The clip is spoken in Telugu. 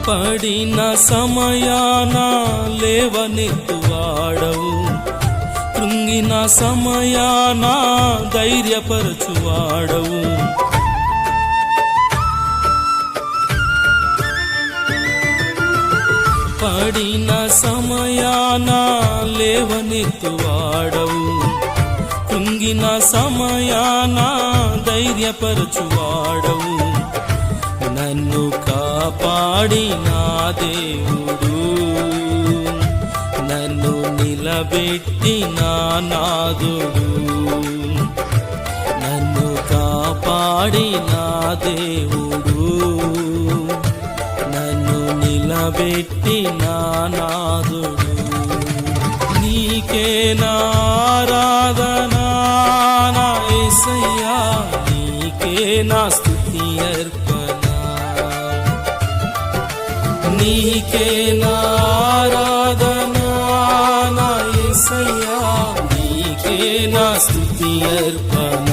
పడిన సమయాన లేవనెత్తువాడవు, కృంగిన సమయాన ధైర్యపరచువాడవు. పడిన సమయాన లేవనెత్తువాడవు, కృంగిన సమయాన ధైర్యపరచువాడవు. నన్ను కాపాడిన దేవుడు, నన్ను నిలబెట్టిన నాదుడు, నన్ను కాపాడిన దేవుడు, నన్ను నిలబెట్టిన నాదుడు. నీకే నా ఆరాధనా నా యేసయ్యా, నీకే నా స్తుతి అర్పణ, నీకే నా ఆరాధనా నా యేసయ్యా, నీకే నా స్తుతి అర్పణ.